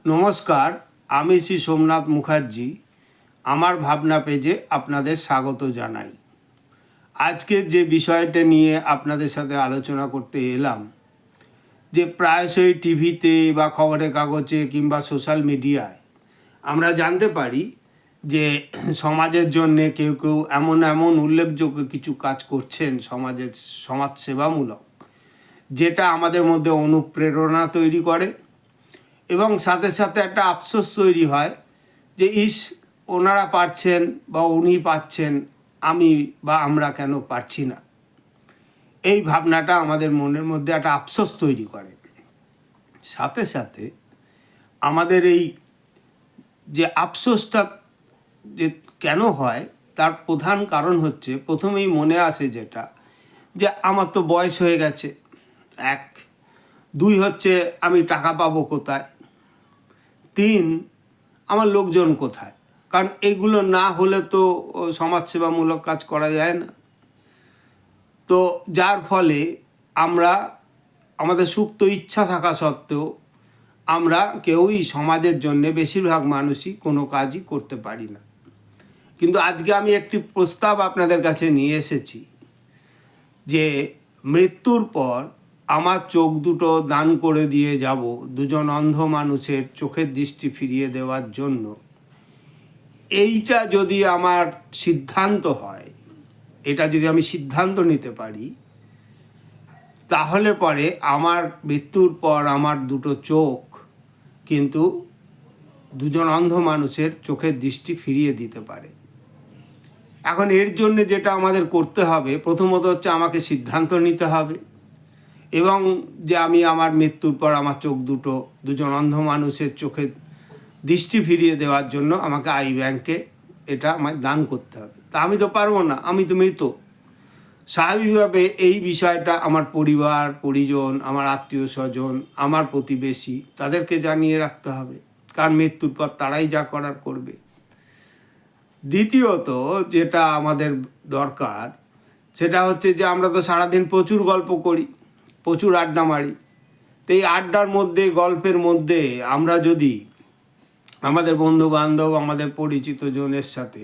নমস্কার, আমি শ্রী সোমনাথ মুখার্জি। আমার ভাবনা পেজে আপনাদের স্বাগত জানাই। আজকের যে বিষয়টা নিয়ে আপনাদের সাথে আলোচনা করতে এলাম, যে প্রায়শই টিভিতে বা খবরের কাগজে কিংবা সোশ্যাল মিডিয়ায় আমরা জানতে পারি যে সমাজের জন্যে কেউ কেউ এমন এমন উল্লেখযোগ্য কিছু কাজ করছেন সমাজ সেবামূলক, যেটা আমাদের মধ্যে অনুপ্রেরণা তৈরি করে এবং সাথে সাথে একটা আফসোস তৈরি হয় যে ওনারা পারছেন বা উনি পাচ্ছেন, আমি বা আমরা কেন পারছি না। এই ভাবনাটা আমাদের মনের মধ্যে একটা আফসোস তৈরি করে। সাথে সাথে আমাদের এই যে আফসোসটা যে কেন হয়, তার প্রধান কারণ হচ্ছে, প্রথমেই মনে আসে যেটা, যে আমার তো বয়স হয়ে গেছে, এক। দুই হচ্ছে আমি টাকা পাবো কোথায়। তিন, আমার লোকজন কোথায়। কারণ এগুলো না হলে তো সমাজসেবামূলক কাজ করা যায় না। তো যার ফলে আমরা আমাদের সুপ্ত ইচ্ছা থাকা সত্ত্বেও আমরা কেউই সমাজের জন্যে, বেশিরভাগ মানুষই কোনো কাজই করতে পারি না। কিন্তু আজকে আমি একটি প্রস্তাব আপনাদের কাছে নিয়ে এসেছি যে মৃত্যুর পর আমার চোখ দুটো দান করে দিয়ে যাব দুজন অন্ধ মানুষের চোখের দৃষ্টি ফিরিয়ে দেওয়ার জন্য। এইটা যদি আমার সিদ্ধান্ত হয়, এটা যদি আমি সিদ্ধান্ত নিতে পারি, তাহলে পরে আমার মৃত্যুর পর আমার দুটো চোখ কিন্তু দুজন অন্ধ মানুষের চোখের দৃষ্টি ফিরিয়ে দিতে পারে। এখন এর জন্য যেটা আমাদের করতে হবে, প্রথমত হচ্ছে আমাকে সিদ্ধান্ত নিতে হবে, এবং যে আমি আমার মৃত্যুর পর আমার চোখ দুটো দুজন অন্ধ মানুষের চোখের দৃষ্টি ফিরিয়ে দেওয়ার জন্য আমাকে আই ব্যাংকে এটা আমায় দান করতে হবে। তা আমি তো পারবো না, আমি তো মৃত। স্বাভাবিকভাবে এই বিষয়টা আমার পরিবার পরিজন, আমার আত্মীয় স্বজন, আমার প্রতিবেশী, তাদেরকে জানিয়ে রাখতে হবে, কারণ মৃত্যুর পর তারাই যা করার করবে। দ্বিতীয়ত যেটা আমাদের দরকার, সেটা হচ্ছে যে আমরা তো সারাদিন প্রচুর গল্প করি, প্রচুর আড্ডা মারি। তো এই আড্ডার মধ্যে, গল্পের মধ্যে আমরা যদি আমাদের বন্ধুবান্ধব, আমাদের পরিচিত জনের সাথে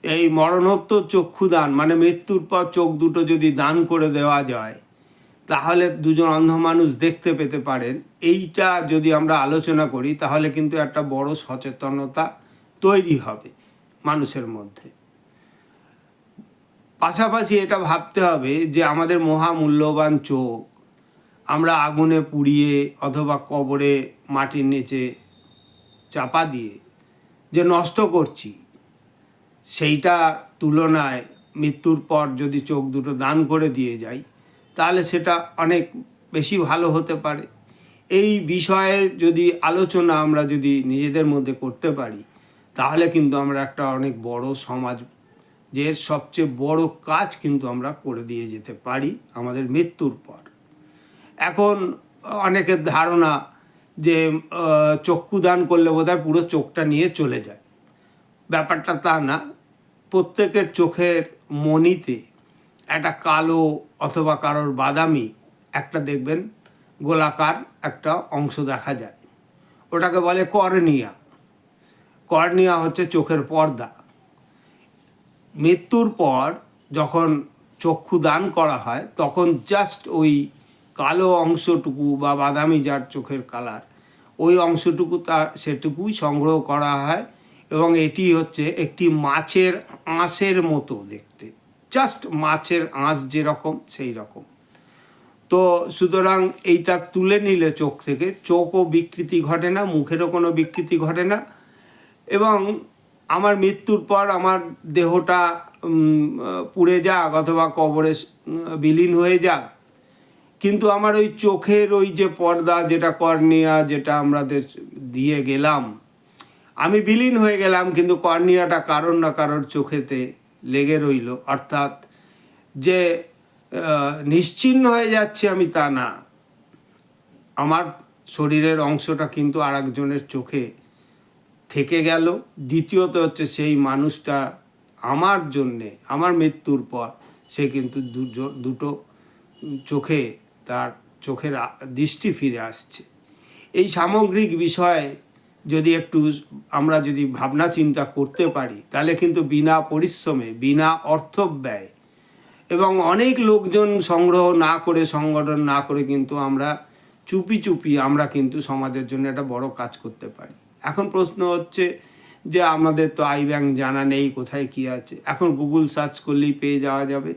এই মরণোত্তর চক্ষুদান, মানে মৃত্যুর পর চোখ দুটো যদি দান করে দেওয়া যায়, তাহলে দুজন অন্ধ মানুষ দেখতে পেতে পারেন। এইটা যদি আমরা আলোচনা করি, তাহলে কিন্তু একটা বড় সচেতনতা তৈরি হবে মানুষের মধ্যে। পাশাপাশি এটা ভাবতে হবে যে আমাদের মহামূল্যবান চোখ আমরা আগুনে পুড়িয়ে অথবা কবরে মাটির নিচে চাপা দিয়ে যে নষ্ট করছি, সেইটা তুলনায় মৃত্যুর পর যদি চোখ দুটো দান করে দিয়ে যাই, তাহলে সেটা অনেক বেশি ভালো হতে পারে। এই বিষয়ে যদি আলোচনা আমরা যদি নিজেদের মধ্যে করতে পারি, তাহলে কিন্তু আমরা একটা অনেক বড় সমাজের সবচেয়ে বড় কাজ কিন্তু আমরা করে দিয়ে যেতে পারি আমাদের মৃত্যুর পর। এখন অনেকের ধারণা যে চক্ষুদান করলে বোধহয় পুরো চোখটা নিয়ে চলে যায়। ব্যাপারটা তা না। প্রত্যেকের চোখের মণিতে একটা কালো অথবা কারোর বাদামি একটা দেখবেন গোলাকার একটা অংশ দেখা যায়, ওটাকে বলে কর্নিয়া। কর্নিয়া হচ্ছে চোখের পর্দা। মৃত্যুর পর যখন চক্ষু দান করা হয়, তখন জাস্ট ওই কালো অংশটুকু বা বাদামি যার চোখের কালার, ওই অংশটুকু সেটুকুই সংগ্রহ করা হয়, এবং এটি হচ্ছে একটি মাছের আঁশের মতো দেখতে, জাস্ট মাছের আঁশ যেরকম সেই রকম। তো সুতরাং এইটা তুলে নিলে চোখ থেকে, চোখও বিকৃতি ঘটে না, মুখেরও কোনো বিকৃতি ঘটে না, এবং আমার মৃত্যুর পর আমার দেহটা পুড়ে যাক অথবা কবরে বিলীন হয়ে যাক, কিন্তু আমার ওই চোখের ওই যে পর্দা, যেটা কর্নিয়া, যেটা আমরা দিয়ে গেলাম, আমি বিলীন হয়ে গেলাম, কিন্তু কর্নিয়াটা কারোর না কারোর চোখেতে লেগে রইল। অর্থাৎ যে নিশ্চিহ্ন হয়ে যাচ্ছে আমি তা না, আমার শরীরের অংশটা কিন্তু আর একজনের চোখে থেকে গেল। দ্বিতীয়ত হচ্ছে সেই মানুষটা আমার জন্যে, আমার মৃত্যুর পর সে কিন্তু দুটো চোখে তার চোখের দৃষ্টি ফিরে আসছে। এই সামগ্রিক বিষয়ে যদি একটু আমরা যদি ভাবনা চিন্তা করতে পারি, তাহলে কিন্তু বিনা পরিশ্রমে, বিনা অর্থ ব্যয় এবং অনেক লোকজন সংগ্রহ না করে, সংগঠন না করে কিন্তু আমরা চুপি চুপি আমরা কিন্তু সমাজের জন্য একটা বড় কাজ করতে পারি। এখন প্রশ্ন হচ্ছে যে আমাদের তো আই ব্যাংক জানা নেই, কোথায় কি আছে। এখন গুগল সার্চ করলেই পেয়ে যাওয়া যাবে।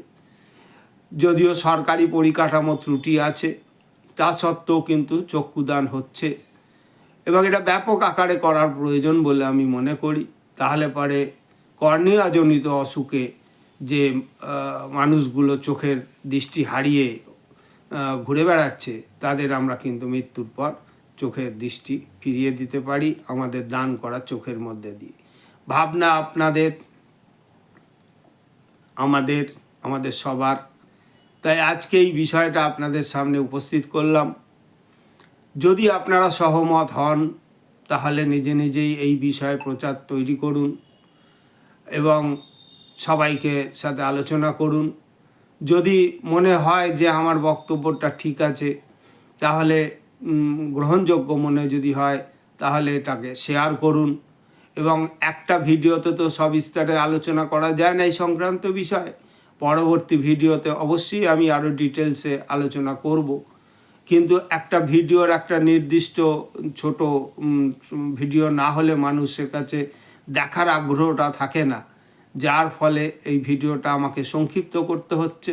যদিও সরকারি পরিকাঠামো ত্রুটি আছে, তা সত্ত্বেও কিন্তু চক্ষুদান হচ্ছে এবং এটা ব্যাপক আকারে করার প্রয়োজন বলে আমি মনে করি। তাহলে পরে কর্নিয়াজনিত অসুখে যে মানুষগুলো চোখের দৃষ্টি হারিয়ে ঘুরে বেড়াচ্ছে, তাদের আমরা কিন্তু মৃত্যুর পর চোখের দৃষ্টি ফিরিয়ে দিতে পারি আমাদের দান করা চোখের মধ্যে দিয়ে। ভাবনা আপনাদের, আমাদের সবার। তাই আজকে এই বিষয়টা আপনাদের সামনে উপস্থিত করলাম। যদি আপনারা সহমত হন, তাহলে নিজে নিজেই এই বিষয়ে প্রচার তৈরি করুন এবং সবাইকে সাথে আলোচনা করুন। যদি মনে হয় যে আমার বক্তব্যটা ঠিক আছে, তাহলে গ্রহণযোগ্য মনে যদি হয়, তাহলে এটাকে শেয়ার করুন। এবং একটা ভিডিওতে তো সবিস্তারে আলোচনা করা যায় না এই সংক্রান্ত বিষয়। পরবর্তী ভিডিওতে অবশ্যই আমি আরও ডিটেলসে আলোচনা করব, কিন্তু একটা ভিডিওর একটা নির্দিষ্ট ছোট ভিডিও না হলে মানুষের কাছে দেখার আগ্রহটা থাকে না, যার ফলে এই ভিডিওটা আমাকে সংক্ষিপ্ত করতে হচ্ছে।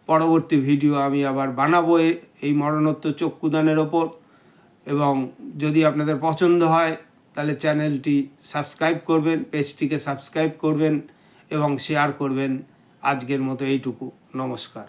পরবর্তী ভিডিও আমি আবার বানাবো এই মরণোত্তর চক্ষুদানের ওপর। এবং যদি আপনাদের পছন্দ হয়, তাহলে চ্যানেলটি সাবস্ক্রাইব করবেন, পেজটিকে সাবস্ক্রাইব করবেন এবং শেয়ার করবেন। আজকের মতো এইটুকু। নমস্কার।